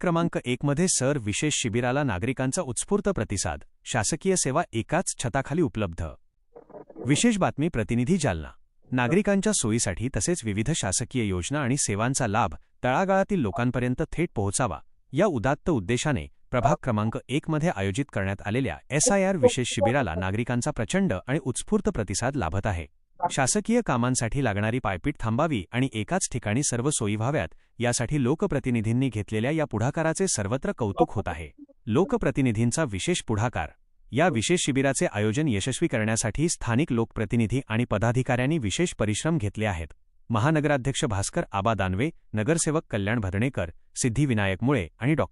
क्रमांक 1 मध्ये सर विशेष शिबिराला नागरिकांचा उत्स्फूर्त प्रतिसाद, शासकीय सेवा एकाच छताखाली उपलब्ध. विशेष बातमी प्रतिनिधी जालना. नागरिकांच्या सोयीसाठी तसेच विविध शासकीय योजना आणि सेवांचा लाभ तळागाळातील लोकांपर्यंत थेट पोहोचावा या उदात्त उद्देशाने प्रभाग क्रमांक 1 मध्ये आयोजित करण्यात आलेल्या SIR विशेष शिबिराला नागरिकांचा प्रचंड आणि उत्स्फूर्त प्रतिसाद लाभत आहे. शासकीय कामांसाठी लागणारी पायपीट थांबावी आणि एकाच ठिकाणी सर्व सोयी व्हाव्यात यासाठी लोकप्रतिनिधींनी घेतलेल्या या पुढाकाराचे सर्वत्र कौतुक होत आहे. लोकप्रतिनिधींचा विशेष पुढाकार. या विशेष शिबिराचे आयोजन यशस्वी करण्यासाठी स्थानिक लोकप्रतिनिधी आणि पदाधिकाऱ्यांनी विशेष परिश्रम घेतले आहेत. महानगराध्यक्ष भास्कर आबा दानवे, नगरसेवक कल्याण भदणेकर, सिद्धिविनायक मुळे आणि डॉ.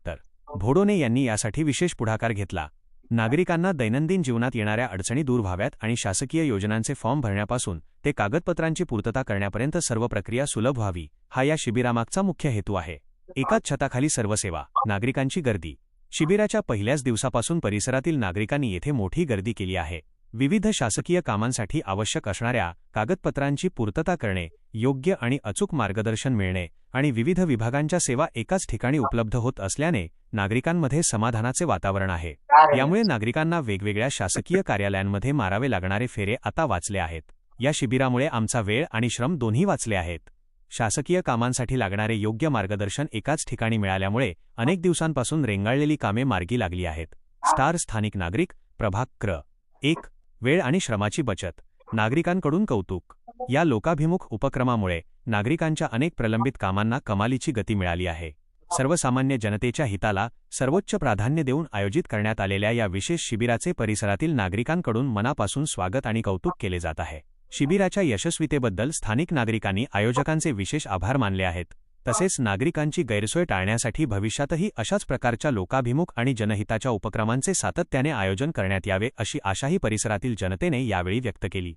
भोडोने यांनी यासाठी विशेष पुढाकार घेतला. नागरिकांना दैनंदिन जीवनात येणाऱ्या अडचणी दूर व्हाव्यात आणि शासकीय योजनांचे फॉर्म भरण्यापासून ते कागदपत्रांची पूर्तता करण्यापर्यंत सर्व प्रक्रिया सुलभ व्हावी हा या शिबिरामागचा मुख्य हेतू आहे. एकाच छताखाली सर्व सेवा, नागरिकांची गर्दी. शिबिराच्या पहिल्याच दिवसापासून परिसरातील नागरिकांनी येथे मोठी गर्दी केली आहे. विविध शासकीय कामांसाठी आवश्यक असणाऱ्या कागदपत्रांची पूर्तता करणे, योग्य आणि अचूक मार्गदर्शन मिळणे आणि विविध विभागांच्या सेवा एकाच ठिकाणी उपलब्ध होत असल्याने नागरिकांमध्ये समाधानाचे वातावरण आहे. यामुळे नागरिकांना वेगवेगळ्या शासकीय कार्यालयांमध्ये मारावे लागणारे फेरे आता वाचले आहेत. या शिबिरामुळे आमचा वेळ आणि श्रम दोन्ही वाचले आहेत. शासकीय कामांसाठी लागणारे योग्य मार्गदर्शन एकाच ठिकाणी मिळाल्यामुळे अनेक दिवसांपासून रेंगाळलेली कामे मार्गी लागली आहेत. स्टार स्थानिक नागरिक, प्रभाग क्र. 1. वेळ आणि श्रमाची बचत. नागरिकांकडून कौतुक. या लोकाभिमुख उपक्रमामुळे नागरिकांच्या अनेक प्रलंबित कामांना कमालीची गती मिळाली आहे. सर्वसामान्य जनतेच्या हिताला सर्वोच्च प्राधान्य देऊन आयोजित करण्यात आलेल्या या विशेष शिबिराचे परिसरातील नागरिकांकडून मनापासून स्वागत आणि कौतुक केले जात आहे. शिबिराच्या यशस्वीतेबद्दल स्थानिक नागरिकांनी आयोजकांचे विशेष आभार मानले आहेत. तसेच नागरिकांची गैरसोय टाळण्यासाठी भविष्यातही अशाच प्रकारच्या लोकाभिमुख आणि जनहिताच्या उपक्रमांचे सातत्याने आयोजन करण्यात यावे अशी आशाही परिसरातील जनतेने यावेळी व्यक्त केली.